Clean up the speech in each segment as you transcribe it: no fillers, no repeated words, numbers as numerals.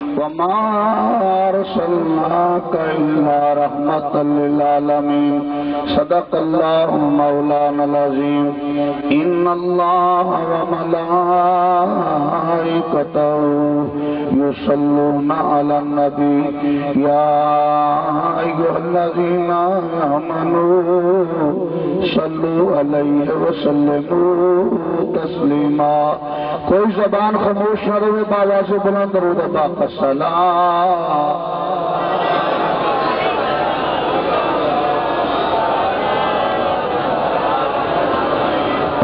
وما أرسلناك إلا رحمة للعالمين صدق الله مولانا العظيم إن الله وملائكته يصلون على النبي يا أيها الذين آمنوا صلوا عليه وسلموا تسليما. کوئی زبان خاموش نہ رہے، باواز بلند درود پاک کا سلام.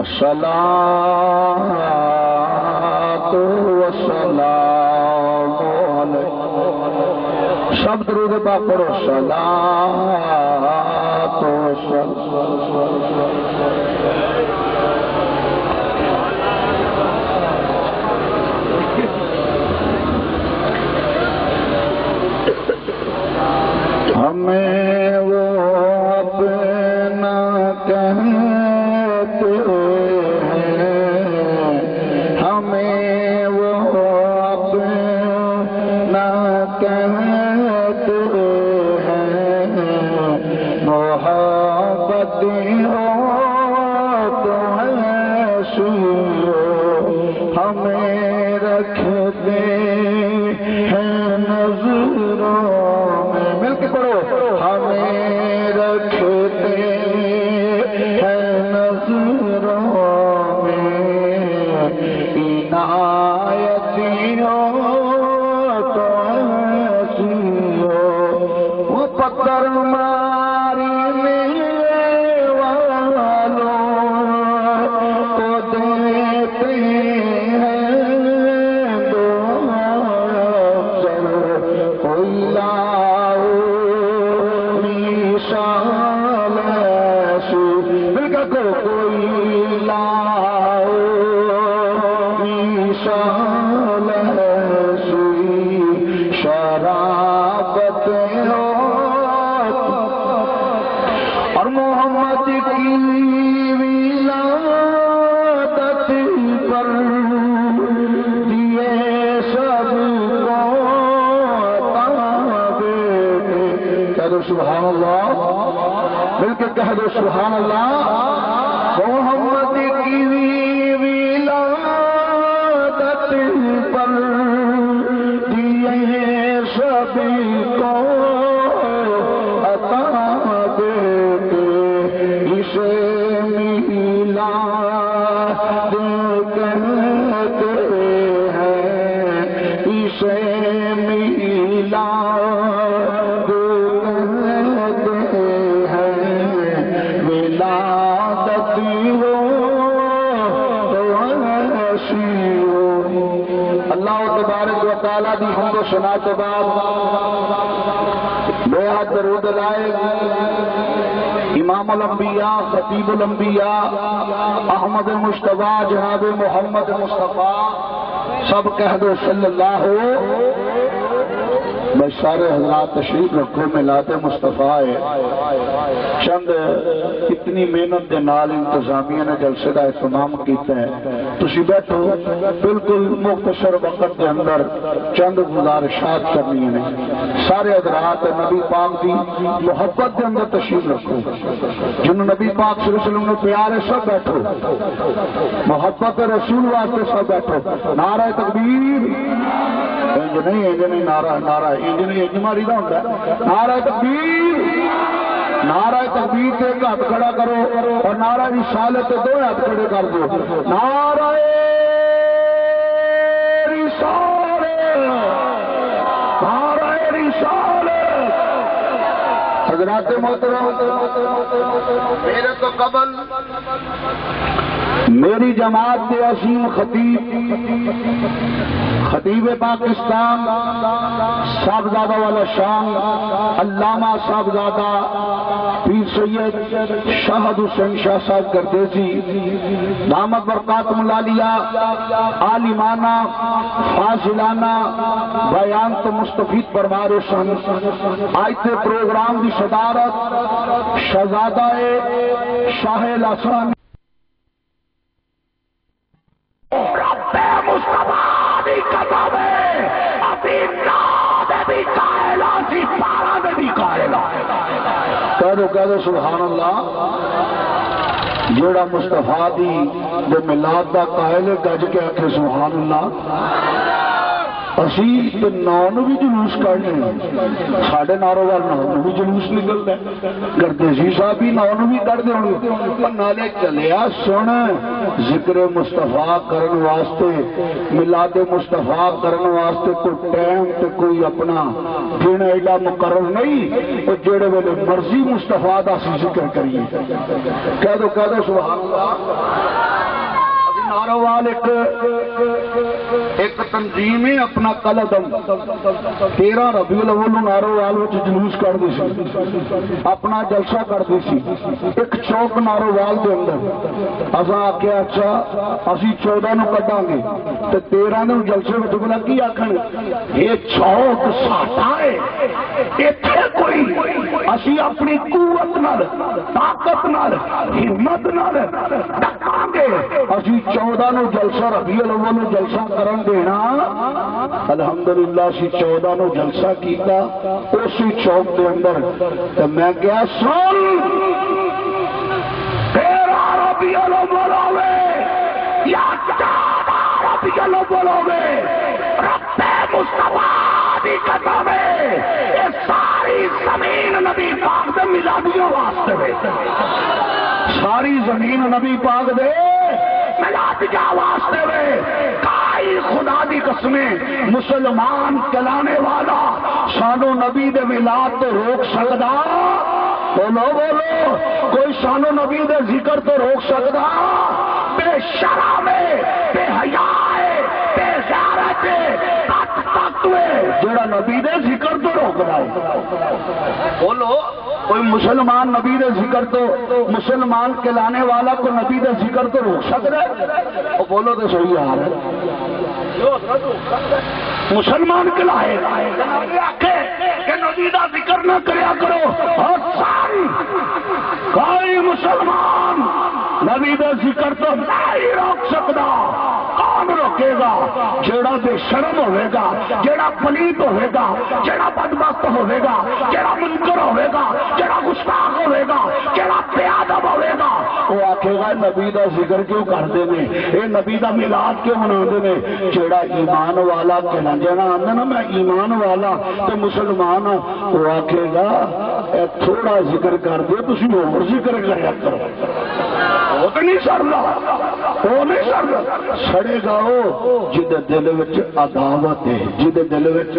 الصلاۃ والسلام علیہ. سب درود پاک پڑھو. الصلاۃ والسلام. ہمیں وہ اپنا کہتے ہیں، ہمیں وہ اپنا کہتے ہیں، محبت ہو تو ایسی ہمیں رکھتے ہیں نظروں میں. مل کے پڑھو. ہمیں رکھتے ہیں نظروں میں، عنایتی ہو تو ایسی ہو. وہ پتھر مارنے والوں کو دیتے ہیں دو اکثر. کوئی اور محمد کی ولادت پر دیے سب کو تابے. کہہ دو سبحان اللہ. مل کے کہہ دو سبحان اللہ. محمد کی ولادت پر دیے سب کو دی حمد و ثنا کے بعد بے حد درود لائے امام الانبیاء خطیب الانبیاء احمد مصطفیٰ جناب محمد مصطفیٰ. سب کہہ دو صلی اللہ ہو. بس سارے حضرات تشریف رکھو. میلاد مصطفیٰ ہے. چند اتنی محنت دے نال انتظامیہ نے جلسے کا اہتمام کیتا ہے. تسی بیٹھو. بالکل مختصر وقت کے اندر چند گزارشات کرنی ہیں. سارے حضرات نبی پاک دی محبت کے اندر تشریف رکھو. جنہوں نبی پاک صلی اللہ علیہ وسلم نے پیار ہے سب بیٹھو. محبت رسول واسطے سب بیٹھو. نعرہ تکبیر. انج نہیں نعرہ انج نہیں انج ماری دا ہوندا ہے. نعرہ تکبیر. نعرہ تکبیر سے ایک ہاتھ کھڑا کرو اور نعرہ رسالت دو ہاتھ کھڑے کر دو. نعرہ رسالت. نعرہ رسالت. حضرات محترم میرے تو قبل میری جماعت کے عظیم خطیب پاکستان صاحبزادہ والا شان علامہ صاحبزادہ پیر سید شاہد حسین شاہ صاحب گردیسی دامت برکاتہم العالیہ عالمانہ فاضلانہ بیان تو مستفید فرمارے سن. آج تے پروگرام دی صدارت شہزادہ شاہ الحسن رب مصطفیٰ دی قدم ابھی کہہ دو سبحان اللہ. جیڑا مصطفیٰ دی دے ملاد دا قائل ہے گج کے آکھے سبحان اللہ. اسی تے نو بھی جلوس کرنے ساڑھے نارو وال نو بھی جلوس نکلتا ہے. گردیسی صاحب بھی نو بھی کر دیں گے. نالے چلیا سن ذکر مصطفیٰ کرن واسطے ملاد مصطفیٰ کرن واسطے کوئی ٹائم تے کوئی اپنا دن ایڈا مقرر نہیں. وہ جڑے ویلے مرضی مصطفیٰ دا سی ذکر کریے. کہہ دو سبحان اللہ. ناروال ایک تنظیم ہے اپنا قلدم 13 ربیع الاول ناروال وچ جلوس کرتی سی اپنا جلسہ کرتی سی. ایک چوک ناروال دے اندر اساں آکھیا اچھا اسی 14 نو کڈاں گے تے 13 نو جلسے وچ بلا کی آکھن یہ چوک ساڈا ہے ایتھے کوئی اسی اپنی قوت نال طاقت نال ہمت نال ڈکاں گے. اسی 14 نو جلسہ ربیع الاول نو جلسہ کرن دینا. الحمدللہ سی 14 نو جلسہ کیتا اسی چوک دے اندر. تو میں کیا سن 13 ربیع الاول ہوے یا 14 ربیع الاول ہوے رب مصطفیٰ دی قسم ہے یہ ساری زمین نبی پاک دے میلادیوں واسطے ہے. ساری زمین نبی پاک دے ملاد جا واسطے میں کائی خدا دی قسمیں مسلمان کلانے والا شانو نبی دے ملاد تو روک سکدا؟ بولو کوئی شانو نبی دے ذکر تو روک سکدا؟ بے شرم ہے، بے حیا ہے، بے غیرت ہے، جڑا نبی دے ذکر تو روک رہا ہے. بولو کوئی مسلمان نبی دے ذکر تو مسلمان کہلانے والا کو نبی دے ذکر تو روک سکتا ہے؟ وہ بولو تو صحیح یار ہے. مسلمان کہلائے کہ نبی دا ذکر نہ کریا کرو اور ساری کوئی مسلمان نبی دا ذکر تو نہیں روک سکتا. کون روکے گا؟ جیڑا بے شرم ہوئے گا، جیڑا پلیت ہوئے گا، جیڑا بدبخت ہوئے گا، جیڑا منکر ہوئے گا، جیڑا گستاخ ہوئے گا، جیڑا بے ادب ہوئے گا. وہ آکھے گا نبی دا ذکر کیوں کرتے ہیں، اے نبی دا میلاد کیوں مناتے ہیں؟ جیڑا ایمان والا کہنا جانا آندا نا میں ایمان والا تو مسلمان ہوں، وہ آکھے گا اے تھوڑا ذکر کر دے تسی اور ذکر کریا کرو. وہ تو نہیں سڑنا، وہ نہیں سڑنا. سڑے گا وہ جدے دل وچ عداوت ہے، جدے دل وچ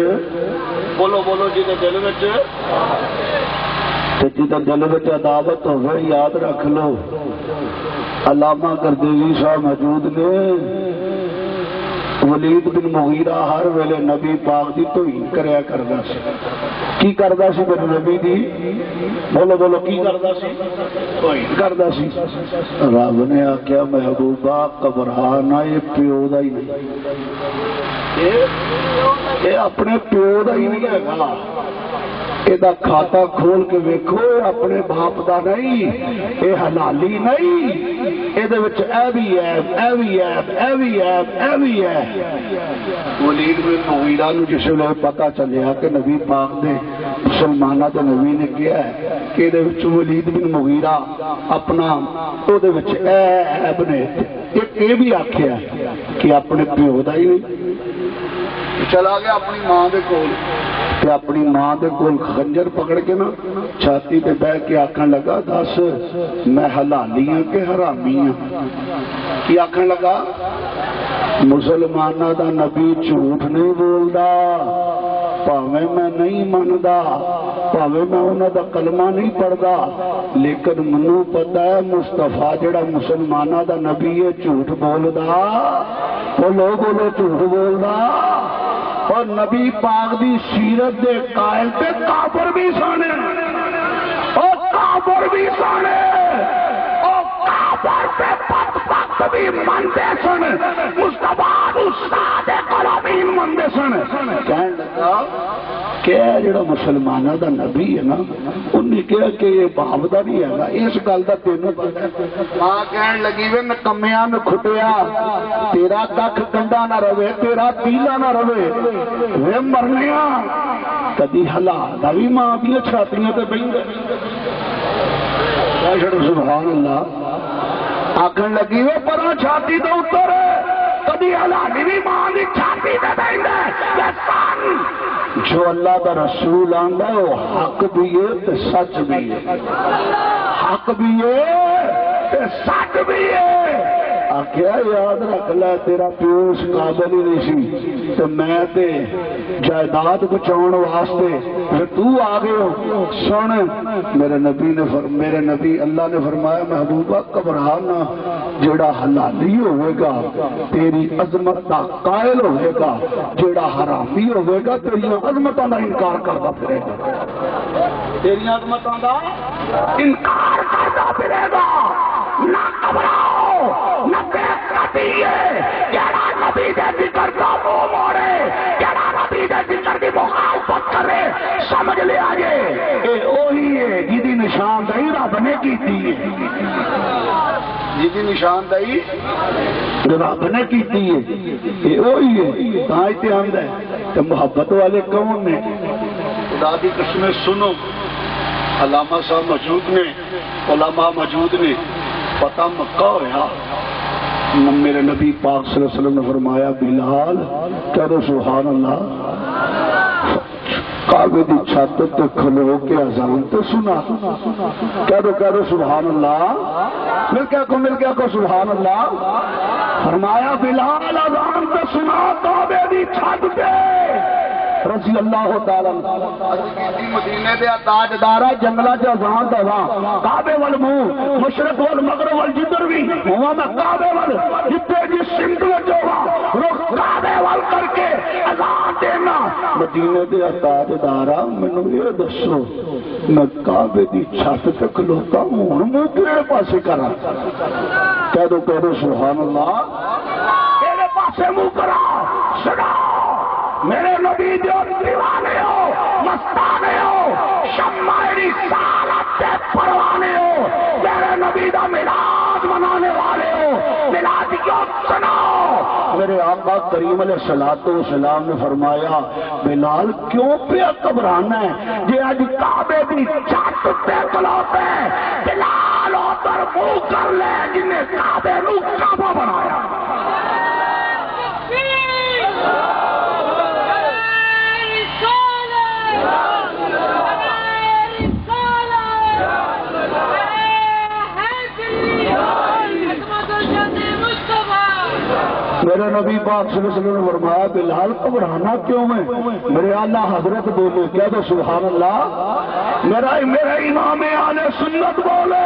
بولو جدے دل وچ جدے دل وچ عداوت ہوے. یاد رکھ لو علامہ گردیوی صاحب موجود نے. ولید بن مغیرہ ہر ویلے نبی پاک دی توہین کریا کردا سی. کی کردا سی میرے نبی دی؟ بولو کی کردا سی؟ توہین کردا سی. رب نے آکھیا محبوبہ گھبرا نہ، یہ پیو دا ہی نہیں، یہ اپنے پیو دا ہی نہیں ہے گا. یہ کھاتا کھول کے ویکھو اپنے باپ دا نہیں، یہ حلالی نہیں، یہ بھی ہے. ولید بن مغیرہ نو جس ویلے پتا چلیا کہ نبی پاک دے مسلماناں تے نبی نے کیا ہے کہ ولید بن مغیرہ اپنا عیب نے یہ بھی آخیا کہ اپنے پیو دا ہی نہیں. چلا گیا اپنی ماں دے کول تے اپنی ماں دے کول خنجر پکڑ کے نا چھاتی تے بہ کے آکھن لگا دس میں حلالی ہاں کہ حرامی ہاں؟ کی آکھن لگا مسلمانہ دا نبی جھوٹ نہیں بولدا، پاویں میں نہیں مندا، پاویں میں انہاں دا کلمہ نہیں پڑھدا، لیکن منوں پتہ ہے مصطفیٰ جڑا مسلمانہ دا نبی ہے جھوٹ بولدا. بولو جھوٹ بولدا. اور نبی پاک دی سیرت دے قائل تے کافر بھی سانے، اور کافر بھی سانے، اور کافر پہ بدبخت بھی مندے سن، مصطفیٰ صادق الامین مندے سن. کہنے لگا کہ جڑا مسلمانہ دا نبی ہے نا انہیں کہا کہ یہ باپ دا نہیں ہے گا، اس گل دا تینوں پتہ ہے. ماں کہنے لگی وے نکمیاں میں کھٹیا تیرا ککھ کنڈا نہ رہے، تیرا تیلا نہ رہے، وے مرنیا کدی حلا دا بھی ماں دی چھاتیاں تے بہن سبحان اللہ آخر لگی وہ پر چھاتی تو اتر کبھی ہلانی بھی ماں کی چھاتی دے دیں جو اللہ کا رسول آندا ہے وہ حق بھی ہے تے سچ بھی ہے حق بھی ہے تے سچ بھی ہے آخیا یاد رکھ لے تیرا پیو اس قابل ہی نہیں سی تو میں تے جائیداد بچاؤن واسطے پھر تو آ گئے ہو سن میرے نبی اللہ نے فرمایا محبوبہ گھبرا نہ جیڑا حلالی ہوئے گا تیری عظمت کا قائل ہوئے گا جیڑا حرامی ہوئے گا تیری عظمتوں کا انکار کرتا پھرے گا تیری عظمتوں کا انکار کرتا پھرے گا نہ گھبراؤ نہ نبی دے ذکر کا منہ موڑے کیڑا نبی دے ذکر کی مخالفت کرے سمجھ لے آجے اے اوہی ہے جدی نشاندہی رب نے کیتی ہے جدی نشاندہی رب نے کیتی ہے اے اوہی ہے کہاں اتحاد ہے تو محبت والے کون نے خدا دی قسمیں سنو علامہ صاحب موجود نے علماء موجود نے پتہ مکہ ہویا میرے نبی پاک صلی اللہ علیہ وسلم نے فرمایا بلال کہہ سبحان اللہ کعبے دی چھت تے کھلو کے اذان تے سنا کہہ دو سبحان اللہ مل کے کو سبحان اللہ فرمایا بلال اذان تے سنا کعبے دی چھت تے رضی اللہ تعالی مدینے دے تاجدارا جنگلا چ اذان دوا کعبے ول منہ مشرق ول مغرب ول جدھر بھی ہوا میں کعبے ول جتے جس سمت وچ ہوا رخ کعبے ول کر کے اذان دینا مدینے دے تاجدارا مینوں یہ دسو میں کعبے دی چھت تے کھلوتا ہوں منہ کیڑے پاسے کراں کہہ دو سبحان اللہ کیڑے پاسے منہ کرا سنا میرے نبی جو دیوانے ہو مستانے ہو شمع رسالت سے پروانے ہو میرے نبی دا میلاد منانے والے ہو میلاد کیوں سناؤ میرے آقا کریم علیہ الصلوۃ والسلام نے فرمایا بلال کیوں پہ گھبرانا ہے یہ آج کعبے دی چھت پہ کھلوتے بلال ادھر منہ کر لے جنہیں کعبے نو کعبہ بنایا میرے نبی پاک صلی اللہ علیہ وسلم نے فرمایا بلال گھبرانا کیوں ہے میرے اعلیٰ حضرت بولے کہہ دو سبحان اللہ میرا امام اہل سنت بولے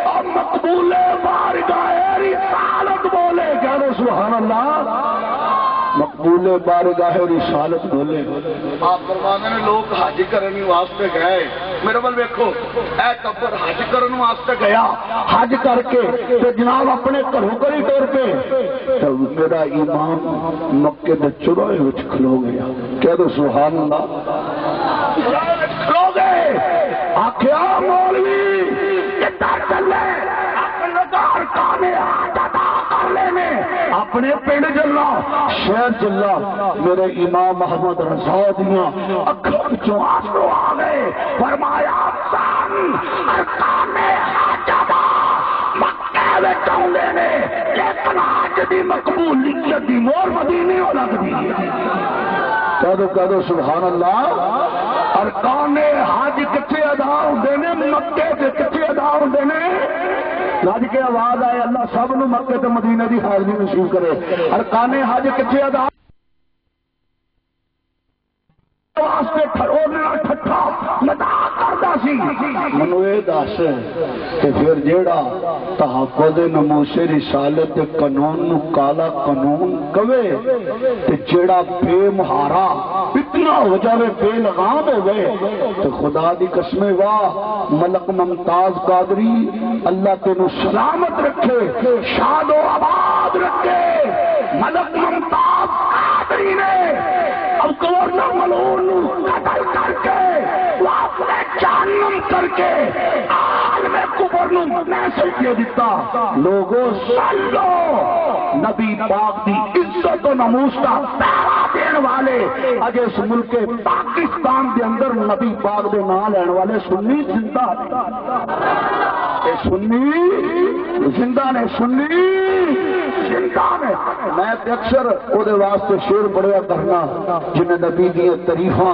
اور مقبول بارگاہ رسالت بولے کہہ دو سبحان اللہ مقبول بارگاہ رسالت بولے آپ فرمانے نے لوگ حج کرنے واسطے گئے میرے بل ویکھو اے ٹبر حج کرنے واسطے گیا حج کر کے تے جناب اپنے گھروں کر ہی ٹر پہ تو میرا امام مکے دے چوراہے وچ کھلو گیا کہہ دو سبحان اللہ کھلو گئے آکھیا مولوی کدھر چلے اپنے پنڈ چلا شہر چلا میرے امام محمد رضا دیاں اکھوں وچوں آنسو آ گئے فرمایا سن ارکان حاجہ مکے وچ آوندے نے لیکن حج دی مقبولیت دی مور مدینے ہو لگدی ہے کہہ دو سبحان اللہ ارکان حج کتھے ادا ہوندے نے مکے تے کتھے ادا ہوندے نے لج کے آواز آئے اللہ سب نو مکے تے مدینے دی حاضری نصیب کرے ارکان حج کتھے ادا واسطے کھڑونا ٹھٹھا مذاق کردا سی منو اے دس کہ پھر جیڑا تحفظ ناموس رسالت دے قانون نو کالا قانون کہے تے جیڑا بے مہارا اتنا ہو جاوے بے لگام ہوئے تو خدا دی قسم واہ ملک ممتاز قادری اللہ تینو سلامت رکھے شاد و آباد رکھے ملک ممتاز قادری نے اب گورنر ملون قتل کر کے واپس جہنم کر کے عالم کفر نو انہوں میسج دے دیتا لوگوں سن لو نبی پاک دی عزت و ناموس کا پہرا دین والے اج اس ملک پاکستان دے اندر نبی پاک دے نام لین والے سنی زندہ نے سنی زندہ نے سنی زندہ نے میں اکثر وہ واسطے شعر پڑھیا کرنا جنہیں نبی دیا تعریفاں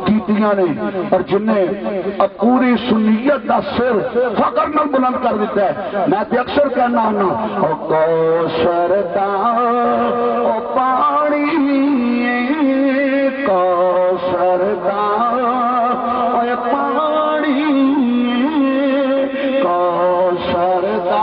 کیتیاں نے اور جنہیں پوری سنیت کا سر فخر نال بلند کر دیتا ہے میں اکثر کہنا ہونا او کوثر دا او پانی کوثر دا او پانی کوثر دا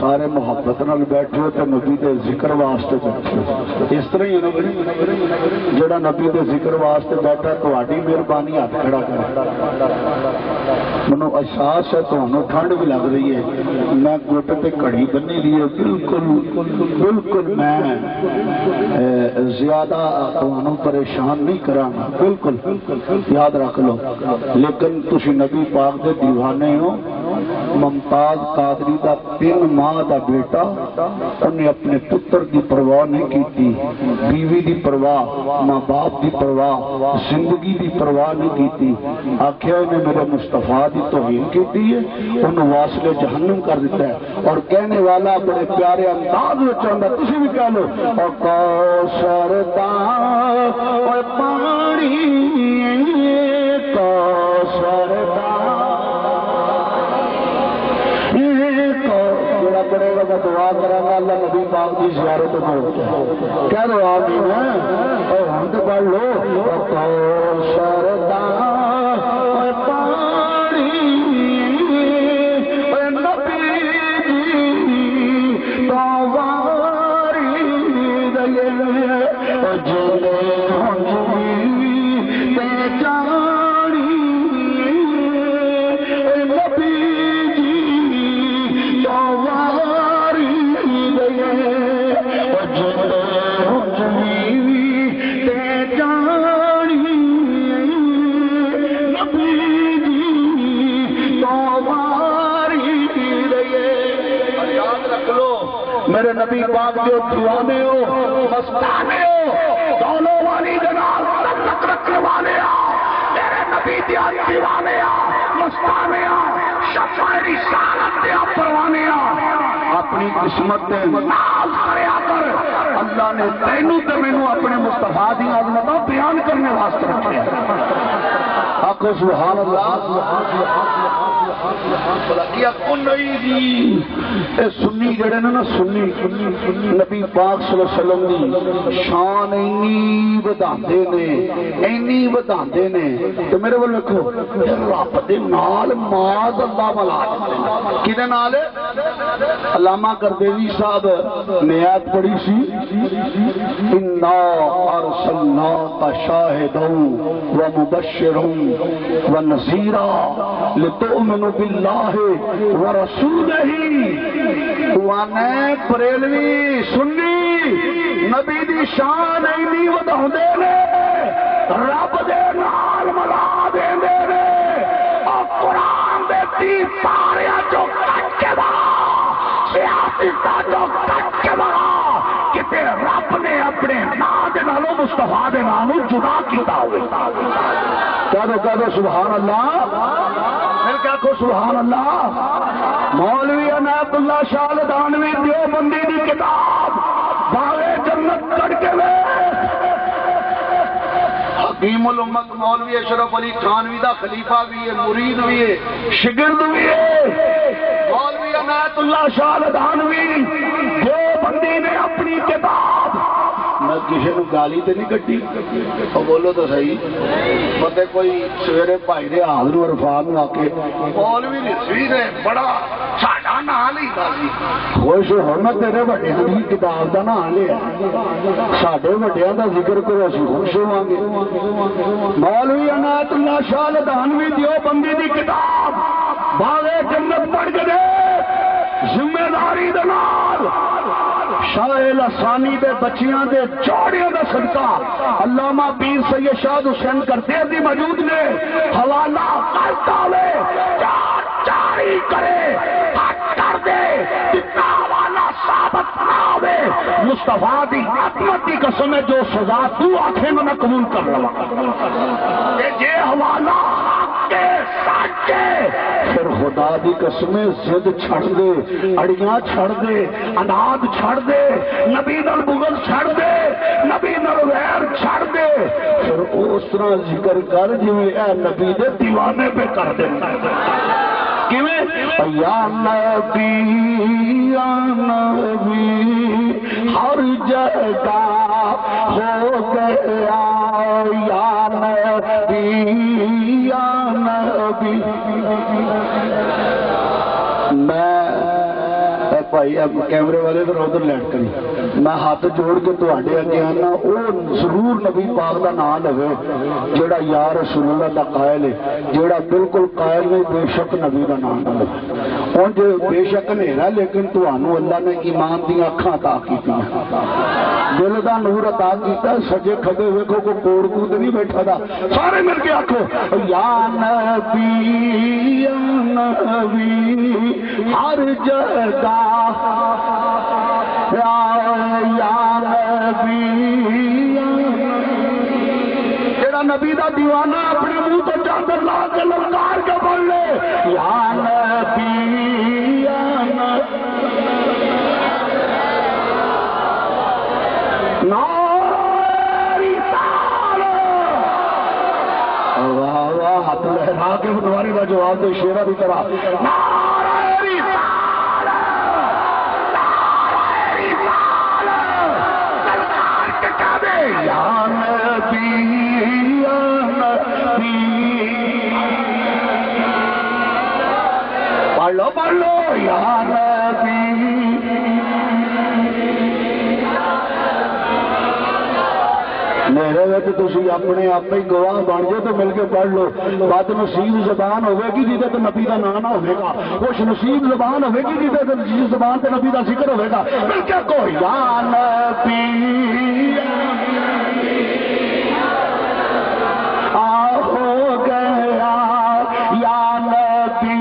سارے محبت نال بیٹھے ہو تو نبی دے ذکر واسطے بیٹھے اس طرح ہی جڑا نبی دے ذکر واسطے بیٹھا تہاڈی مہربانی ہاتھ کھڑا کر منو احساس ہے تمہیں ٹھنڈ بھی لگ رہی ہے میں گوٹے تے گھڑی بنی دی ہے بالکل میں زیادہ تمہیں پریشان نہیں کراں بالکل یاد رکھ لو لیکن تسی نبی پاک دے دیوانے ہو ممتاز قادری دا 3 ماہ دا بیٹا انہیں اپنے پتر دی پرواہ نہیں کی بیوی دی پرواہ ماں باپ دی پرواہ زندگی دی پرواہ نہیں کی آخیا انہیں میرے مصطفیٰ دی توہین کی ہے انہوں واصل جہنم کر دیتا ہے اور کہنے والا بڑے پیارے انداز میں چاہتا تسی بھی کہہ لو اور کوثر دا اور پانی کوثر دا پڑے گا دعا کریں گا اللہ نبی پاک کی زیارت کو کہہ دو آمین اور ہم تو پڑھ لو کوثر دا اور پانی اور نبی جی تو واری دے اور جلے ہنجی تے جانی اور نبی جی تو میرے نبی پاک جو دیوانے ہو مستانے ہو دونوں والی جنال تک رکھنے والے میرے نبی دیا دیوانے مستانے شفاعی رسالت دیا پروانے اپنی قسمت دے ناز کریا کر اللہ نے تینوں تے مینوں اپنے مصطفیٰ دی عظمتاں بیان کرنے واسطے رکھا آخو سبحان اللہ کیا کون نہیں جی اے سنی جڑے نا سنی نبی پاک صلی اللہ علیہ وسلم دی شان اینی وداندے نے تو میرے بول لکھو رب دے نال ماذ اللہ ملا کدے نال علامہ کردیوی صاحب نے آیت پڑھی سی انا ارسلناک شاہدا و مبشرا و نذیرا لتؤمنوا باللہ و رسولہ وانے بریلوی سنی نبی دی شان اینی وداندے نے رب دے نال ملا دیندے نے اور قرآن دے 30 پاریاں جو کٹ کے دا سیاسی کا جو کٹ کے دا کتے رب نے اپنے نام دے نالوں مصطفیٰ دے نالوں جدا کیتا ہوئے کہہ دو سبحان اللہ پھر کیا کو سبحان اللہ مولوی عنایت اللہ شاہ لدھانوی دیوبندی دی کتاب باغ جنت کر کے لے حکیم الامت مولوی اشرف علی تھانوی دا خلیفہ بھی ہے مرید بھی ہے شگرد بھی ہے مولوی عنایت اللہ شاہ لدھانوی دیوبندی نے اپنی کتاب میں کسی نے گالی تے نہیں کٹی اور بولو تو صحیح پتے کوئی سویرے بھائی دے حاضر عرفان میں آ کے مولوی رضوی نے بڑا ساڈا نام لیتا سی خوش ہونا تیرے وڈیاں دی کتاب دا نام لیا ساڈے وڈیاں دا ذکر کرو اسی خوش ہواں گے مولوی عنایت اللہ شاہ لدھانوی دیوبندی دی کتاب باغ جنت پڑھ کے دے ذمہ داری دے نال شاہ لسانی دے بچیاں دے جوڑیاں دا صدقہ علامہ پیر سید شاہ حسین کرتے دی موجود نے حوالہ کرتا ہوئے جاری کرے کر دے کتنا حوالہ ثابت نہ ہوئے مصطفیٰ دی عظمت کی قسم ہے جو سزا تو آنکھیں میں قبول کر لوا یہ حوالہ حق کے سچے پھر خدا دی قسم ضد چھڑ دے اڑیاں چھڑ دے اناد چھڑ دے نبی نال بغض چھڑ دے نبی نال ویر چھڑ دے پھر اس طرح ذکر کر جویں اے نبی دے دیوانے پہ کر دے یا نبی ہر جگہ ہو گیا یا نبی میں بھائی اب کیمرے والے تو ادھر لینڈ کری میں ہاتھ جوڑ کے تواڈے اگے آنا وہ ضرور نبی پاک دا نام لے جیڑا یا رسول اللہ دا قائل ہے جیڑا بالکل قائل نہیں بے شک نبی دا نام لے اون جو بے شک نیرا لیکن تانوں اللہ نے ایمان دی اکھاں عطا کیتیاں دل دا نور عطا کیتا سجے کھبے ویکھو کو کوڑ کود نہیں بیٹھا دا سارے مل کے آکھو یا نبی ہر جگہ جڑا نبی دا دیوانہ اپنے منہ تو چادر لا کے للکار کے بول لے یا نبی ہاتھ لہرا کے بنواری کا جواب دے شیرہ کی طرح یا نبی یا نبی پڑھ لو یا نبی میرے وقت تھی اپنے آپ ہی گواہ بن جاؤ تو مل کے پڑھ لو بد نصیب زبان ہوے گی جی تو نبی کا نام نہ ہوگا خوش نصیب زبان ہوے گی جی زبان سے نبی کا ذکر ہوگا مل کے کو یا نبی ہو گیا یا نبی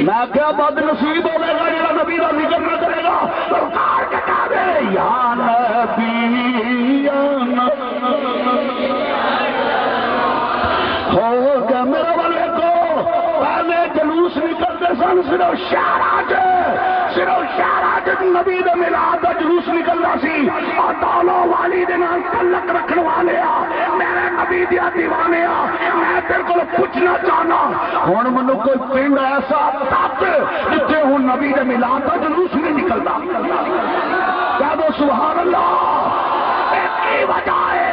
میں کیا بد نصیب ہوگا جا نبی کا ذکر نہ کرے گا سرکار کے کہے یا نبی ہو گیا میرے والے کو پہلے جلوس نکلتے سن صرف شہراج نبی دے میلاد دا جلوس نکلنا سی اور دولو والی دے نال تعلق رکھنے والے میرے نبی دیا دیوانے میں تیرے کو پوچھنا چاہنا ہن منو کوئی پنڈ ایسا تک جتھے ہن نبی دے میلاد دا جلوس نہیں نکلدا کہہ دو سبحان اللہ کی وجہ ہے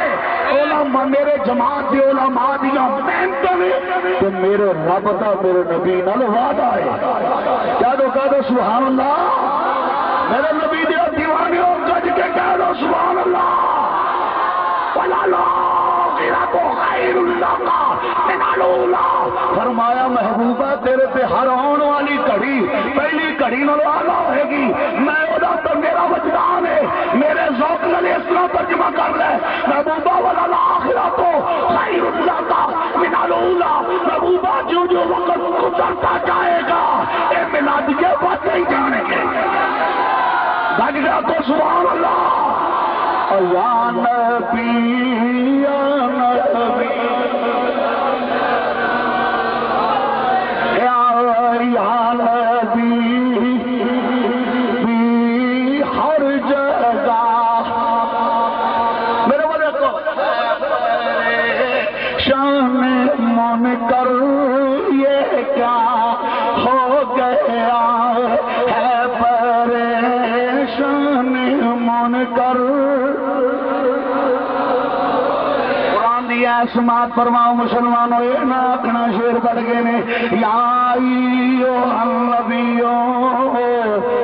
علماء میرے جماعت دی علماء دیا محنت نے تو میرے رب دا میرے نبی نال وعدہ ہے کہہ دو سبحان اللہ میرے نبی دیا دیوانے ہو گج کے کہہ دو سبحان اللہ ولا الآخرۃ خیر لک من الأولی فرمایا محبوبہ تیرے پہ ہر آن والی گھڑی پہلی گھڑی نالوں اعلیٰ ہوئے گی میں ادا تو میرا وجدان ہے میرے ذوق نال اس طرح ترجمہ کر لے محبوبہ ولا الآخرۃ خیر لک من الأولی محبوبہ جو جو وقت گزرتا جائے گا اے میلاد کے بات نہیں جانے گے بھاگ جا تو سبحان اللہ یا نبی یا نبی یا نبی ہر جگہ میرے والے کو شان منکر یہ کیا ہو گیا ہے پریشان منکر سماعت فرماؤ مسلمانوں یہ نہ آخنا شیر پڑھ گئے نے یا ایو النبیو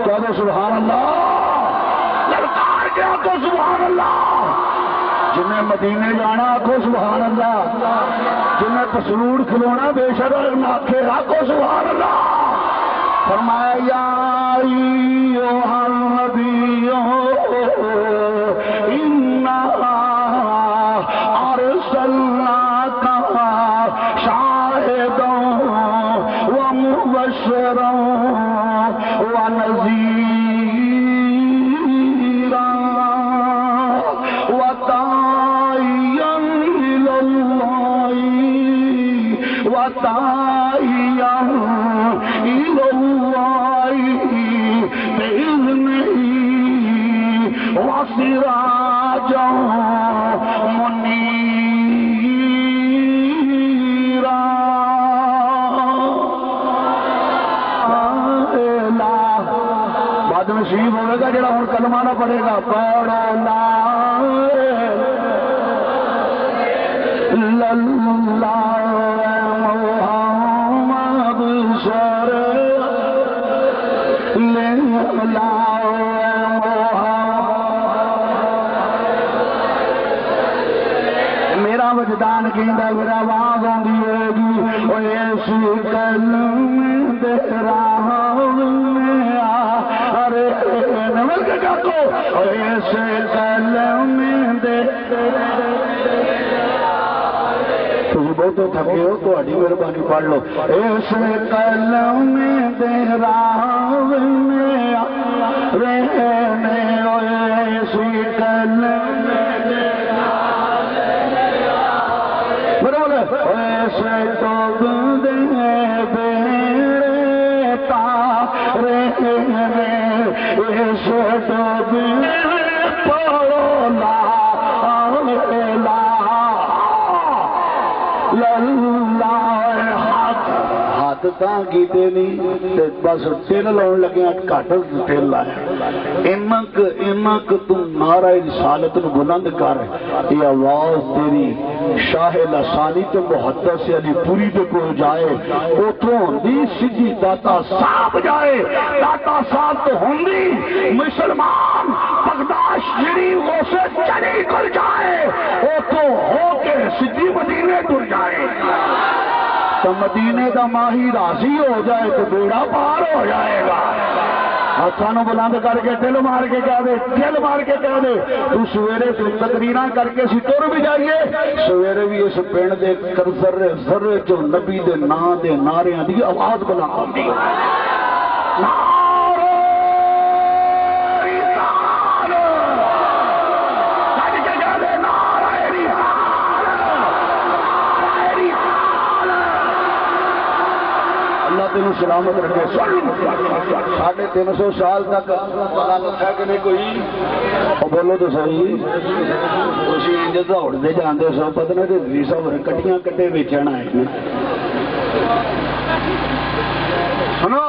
کہہ دو سبحان اللہ للکار کے آخو سبحان اللہ جنہیں مدینے جانا آخو سبحان اللہ جنہیں پسلوڑ کھلونا بے شرم آخے آخو سبحان اللہ فرمایا ایھا النبی انا ارسلناک شاہدا ومبشرا ونذیرا وداعیا الی اللہ وداعیا الی اللہ بإذنہ وسراجا منیرا۔ بعد میں شریف ہوئے گا جڑا ہوں کلمہ نہ پڑھے گا، پڑھو لا محمد سر میرا وجدان کہندا میرا آواز آندی ہے گی او اس کلمے دے راہ میں ارے نمل کے جاکو او اس کلمے دے تم بہت تھکے ہو تو اڈی مہربانی پڑھ لو اس کلمے دے راہ میں رہنے او اس کلمے دے ایسے تو دے بیرے تارے ایسے تو پڑھو لا الہ الا اللہ۔ ہاتھ تاں کیتے نہیں بس تل لاؤن لگے گھٹ تل لایا اینک تم نعرہ رسالت نو بلند کر، یہ آواز تیری شاہ لسانی تو محدث علی پوری دے کو جائے اتھوں ہوندی سیدھی داتا صاحب جائے، داتا صاحب تو ہوندی مسلمان بغداد شریف سے چلی کر جائے اتھوں ہو کے سیدھی مدینے ٹر جائے، تو مدینے دا ماہی راضی ہو جائے تو بیڑا پار ہو جائے گا۔ ہاتھوں بلند کر کے دل مار کے کہہ دے، دل مار کے کہہ دے تو سویرے تو تقریراں کر کے سی تر بھی جائیے، سویرے بھی اس پنڈ دے کر ذرے ذرے جو نبی دے ناں دے نعریاں دی آواز بنا ہوندی تینوں سلامت رکھے۔ 350 سال تک پتا لگا کہ نہیں کوئی بولو تو صحیح اسی انج دوڑتے جاندے سو پتہ نہیں سب کٹیاں کٹے بیچن آئے سنو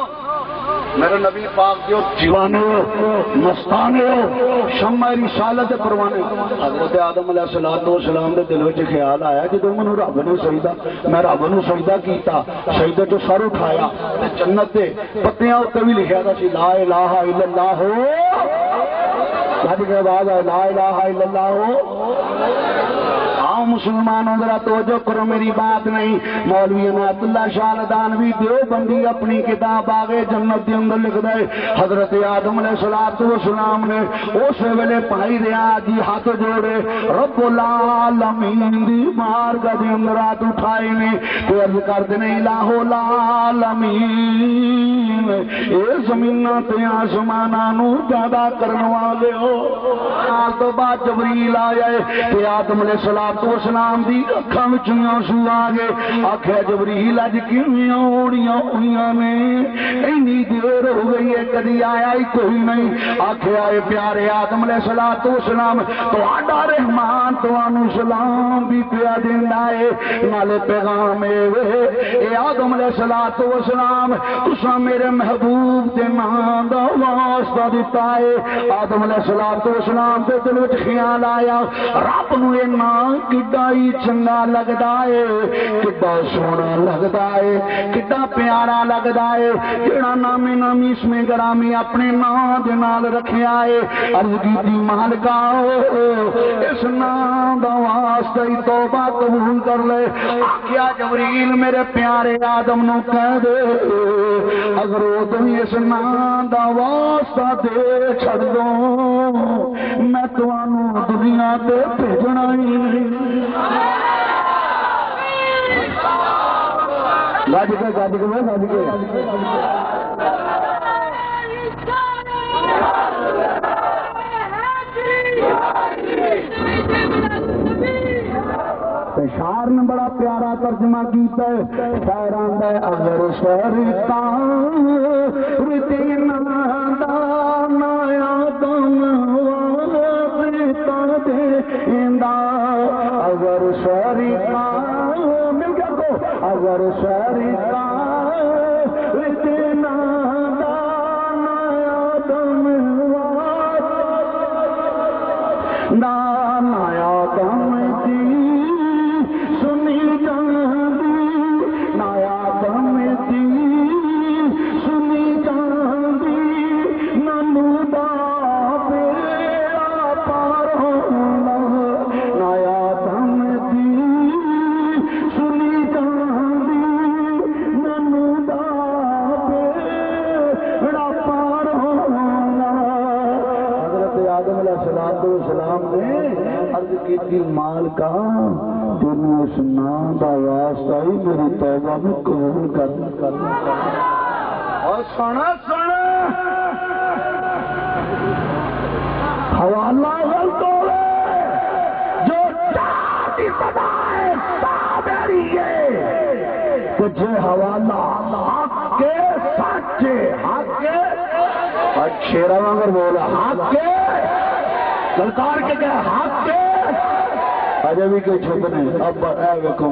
میرے نبی پاک جو جیوانے ہو مستانے ہو شمع رسالت پروانے حضرت آدم علیہ السلام دے دل وچ خیال آیا جدوں مینوں رب نے سجدہ میں رب نوں سجدہ کیتا سجدے تو سر اٹھایا جنت دے پتیاں اوتے بھی لکھیا تھا سی لا الہ الا اللہ کے بعد لا الہ الا اللہ۔ مسلمانوں ذرا توجہ کرو میری بات نہیں، مولوی عنایت اللہ شاہ لدانوی دیوبندی اپنی کتاب آگے جنت دے اندر لکھ دے حضرت آدم علیہ السلام نے اس ویلے پائی رہا جی ہاتھ جوڑے رب العالمین دی مارگاہ دے اندر ہاتھ اٹھائے نے تو عرض کر دینے الہ العالمین اے زمینہ تے آسماناں نو پیدا کرن والے ہو۔ نال تو بعد جبریل آیا تے آدم علیہ السلام دی اکھاں وچ آنسو آ گئے، آکھیا جبریل اج کیویں اوڑیاں ہوئیاں نے اینی دیر ہو گئی ہے کدی آیا ہی کوئی نہیں۔ آکھیا اے پیارے آدم علیہ السلام تہاڈا رحمان تانوں سلام بھی پیا دیندا ہے نالے پیغام اے آدم علیہ السلام تساں میرے محبوب دے نام دا واسطہ دتا ہے۔ آدم علیہ الصلوۃ والسلام دے دل وچ خیال آیا رب نو اینا کڈا ہی چنگا لگدا ہے کڈا سونا لگدا ہے کڈا پیارا لگدا ہے جڑا نامی نامی اس میں گرامی اپنے نام دے نال رکھیا ہے عرض کیتی مالکا اس نام دا واسطہ ہی توبہ قبول کر لے کیا جبریل میرے پیارے آدم نو کہہ دے اگر وہ تم اس نام دا واسطہ دے چھڑ دو میں تمہوں دنیا تے بھیجنا ہی نہیں گاج کے شاعر نے بڑا پیارا ترجمہ کیتا ہے شاعر آندا ہے اگر شریطان ردینا دانا آدم واسطہ دیندا اگر شریطان مل گیا کو اگر شریطان ردینا دانا آدم دانا آدم مال کا تینوں اس نام دا واسطہ ہی میری توبہ میں قبول کر اور سونا سونا حوالہ غلط ہو جو چاہتی سزا ہے تابعی ہے تجھے حوالہ حق کے سچے حق کے اچھے رہا اگر بولا حق کے سرکار کے کہا حق کے اجے بھی کوئی چھپ نہیں اب اے ویکھو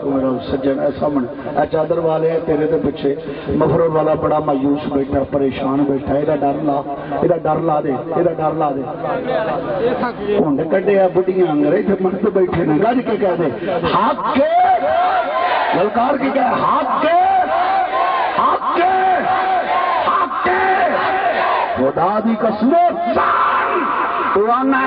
میرا سجن اے سامنے اے چادر والے تیرے تے پیچھے مفرور والا بڑا مایوس بیٹھا پریشان بیٹھا ایدا ڈر لا دے ہن کڈیا بڈیاں انگرے تے مرد بیٹھے نے گج کے کہہ دے حق کے للکار کے کہے حق کے خدا دی قسم پرانا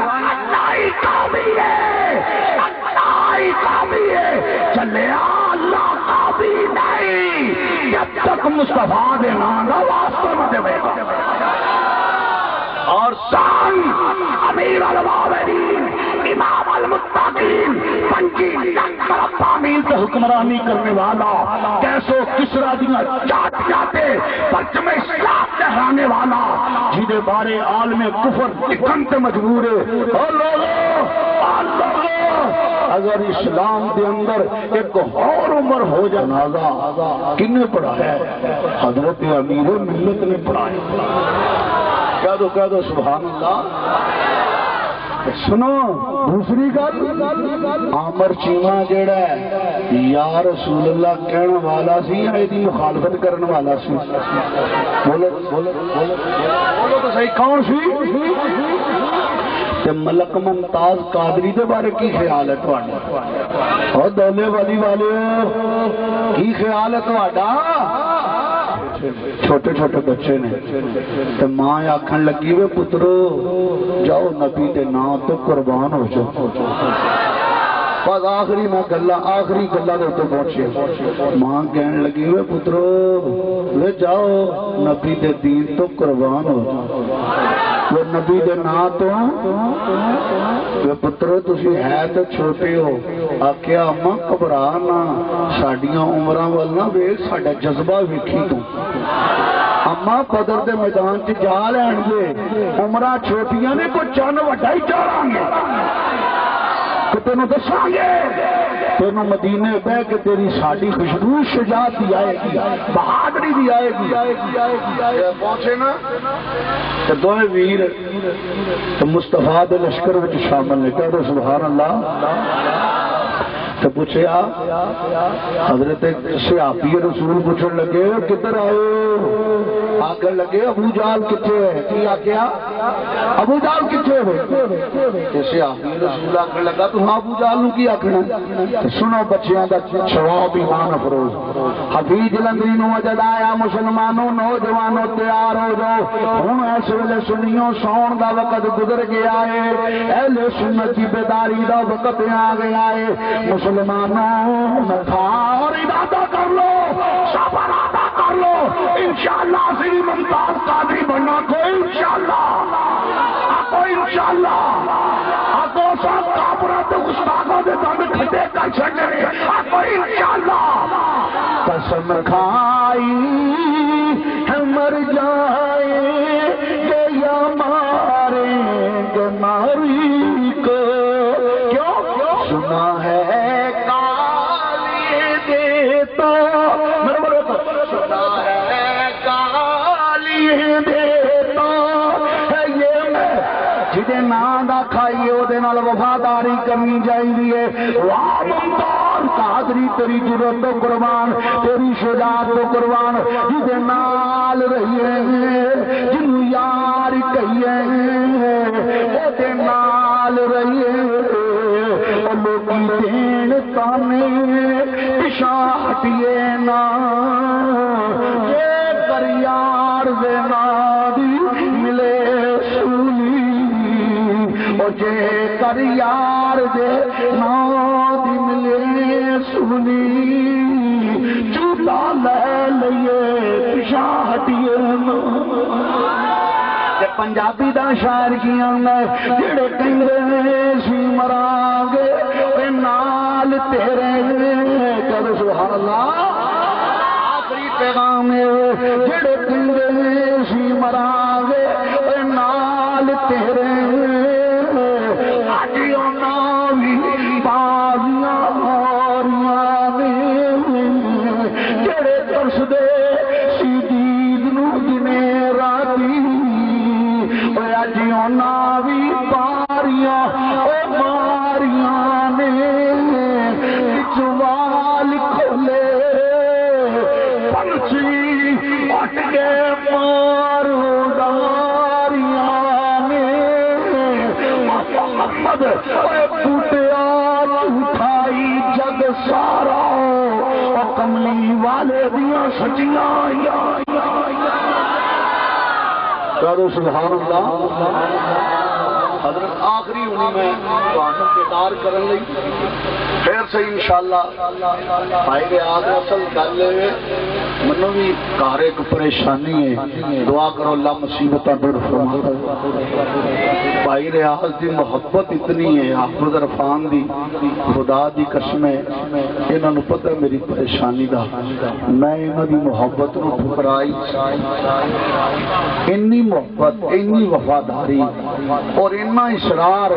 چلے اللہ کافی نہیں جب تک مصطفیٰ دے نام کا واسطہ نہ دے اور سان امیر الواویین امام المتقین پنجی لنگر تعمیل سے حکمرانی کرنے والا کیسو کسرا دیا چاٹ جاتے پرچم اسلام لہرانے والا جنہیں بارے عالم کفر لکھن سے مجبور ہے اور لوگوں اگر اسلام دے اندر ایک اور عمر ہو جنازہ کن نے پڑھا ہے حضرت امیر ملت نے پڑھا ہے کہہ دو سبحان اللہ سنو دوسری گل عامر چیمہ جیڑا ہے یا رسول اللہ کہنے والا سی یا ایدی مخالفت کرنے والا سی بولو تو صحیح کون سی تے ملک ممتاز قادری دے بارے کی خیال ہے تواڈا اور دولے والی والے کی خیال ہے تواڈا چھوٹے چھوٹے بچے نے تو ماں آکھن لگی وے پترو جاؤ نبی دے نام تو قربان ہو جاؤ بس آخری گلا دے تو پہنچے ماں کہنے لگی وے پترو وے جاؤ نبی دے دین تو قربان ہو جاؤ وہ نبی دے نام تو وے پترو تسی ہے تو چھوٹے ہو آکھیا اماں گھبرانا ساڈیاں عمراں ول نہ ویکھ ساڈا جذبہ ویکھی تو اماں بدر دے میدان چ جا لین گے عمراں چھوٹیاں نے کوئی چن وڈا ہی چاڑاں گے تینوں دساں گے تینوں مدینے بہ کے تیری ساڈی خوشبو شجاعت دی آئے گی بہادری دی آئے گی پہنچے نا تو دوئے ویر تو مصطفیٰ دے لشکر وچ شامل نے کہہ دو سبحان اللہ تو پوچھیا حضرت صحابی رسول پوچھن لگے کدھر آئے آکر لگے ابو جال کتھے ہے کی آکیا ابو جال کتھے ہے جیسے آخری رسول آکر لگا تو ہاں ابو جال نو کی آکھنا سنو بچیاں دا شواب ایمان افروز حفیظ جلندری نو وجد آیا مسلمانوں نوجوانوں تیار ہو جاؤ ہوں ایسے ویلے سنیوں سون دا وقت گزر گیا ہے اہل سنت کی بیداری دا وقت آ گیا ہے مسلمانوں اور ارادہ کر لو سب ارادہ کر لو انشاءاللہ سری ممتاز قادری بننا کو انشاءاللہ آپ انشاءاللہ آپ سب کافرات گستاخوں دے دم کھٹے کر چھڑے آپ انشاءاللہ قسم کھائی ہم مر جائیں گے یا ماریں گے ماری کو کیوں سنا ہے کالی دیتا سنا ہے کالی دیتا ہے یہ میں جدے نام دا کھائیے وہ دے نال وفاداری کرنی چاہیے واہ ممتاز قادری تیری جرات تو قربان تیری شجاعت تو قربان جدے نال رہیے جنو یار کہیے وہ دے نال رہیے لوگی دین تانے پشاہ ہٹیے نا یہ کر یار دے نادی ملے سولی اور جے کر یار دے نادی ملے سولی چوتا لے لئے پشاہ ہٹیے نا پنجابی دا شاعر کیا میں جڑے کہندے سی مران گے اے نال تیرے کر سبحان اللہ آخری پیغام جڑے کہندے سی مران گے اے نال تیرے آجیوں ناوی بازیاں ہوریاں جڑے ترس دے سی دید نو جنے راتی جیوں ناوی پاریاں او ماریاں نے چوال کھولے پنچھی اٹھ کے مارو داریاں نے محمد ٹوٹیا اٹھائی جگ سارا کملی والے دیاں سچیاں کرو سبحان اللہ حضرت آخری ہونی میں وہاں پیدار کرن لئی پھر سے انشاءاللہ فائدے آگے اصل کر لے منو بھی کار ایک پریشانی ہے دعا کرو اللہ مصیبتہ دور فرما بھائی ریاض دی محبت اتنی ہے حافظ عرفان دی خدا دی قسم ہے انہوں نے پتہ میری پریشانی دا میں انہوں دی محبت نو ٹھکرائی انی محبت انی وفاداری اور اتنا اصرار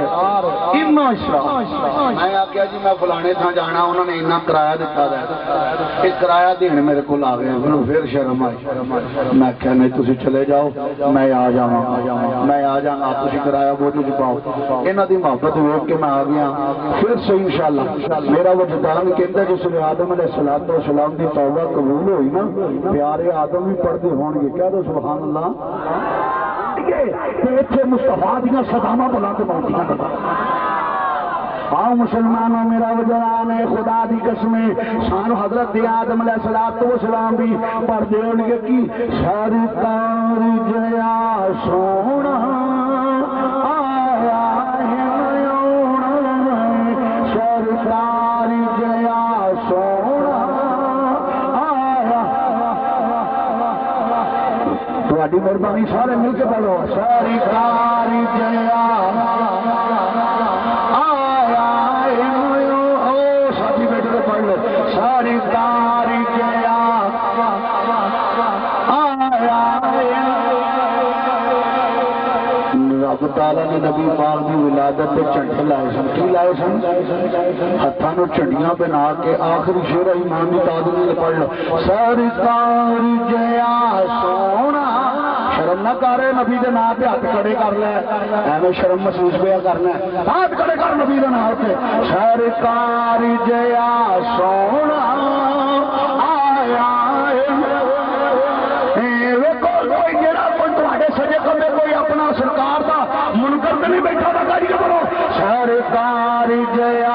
میں آگیا جی میں فلانے تھا جانا انہوں نے اتنا کرایہ دیتا ہے ایک کرایہ دینے میرے کو آ گیا پھر شرم آئی میں کہا نہیں تسی چلے جاؤ میں آ جاؤں تسی کرایہ بوجھ پاؤ انہوں دی محبت ہوئے کہ میں آ گیا پھر سے انشاءاللہ میرا وجدان کہتا ہے جس نے آدم علیہ السلام دی توبہ قبول ہوئی نا پیارے آدم بھی پڑھتے ہون گے کہہ دو سبحان اللہ اتنے مصطفیٰ دیا صدامہ بلا کے پہنچیاں آؤ مسلمانوں میرا وجران ہے خدا دی قسمیں شان حضرت آدم علیہ السلام بھی پڑھتے ہوں گے کی سرکار جیا سونا آیا ہے سرکار جیا سونا آیا تھوڑی مہربانی سارے مل کے پڑھو سرکار جیا سرکار جیا رب تعالیٰ نے نبی پاک کی ولادت کے جھنڈے لائے سن کی لائے سن ہاتھوں نو جھنڈیاں بنا کے آخری شعر ایمان دی تعظیم پڑھ لو سرکار جیا سونا شرم نہ کر نبی دے نام پہ ہاتھ کھڑے کر لے ایویں شرم محسوس پیا کرنا ہاتھ کھڑے کر نبی دے نام پہ سرکار جیا سونا آیا ویکھو جیا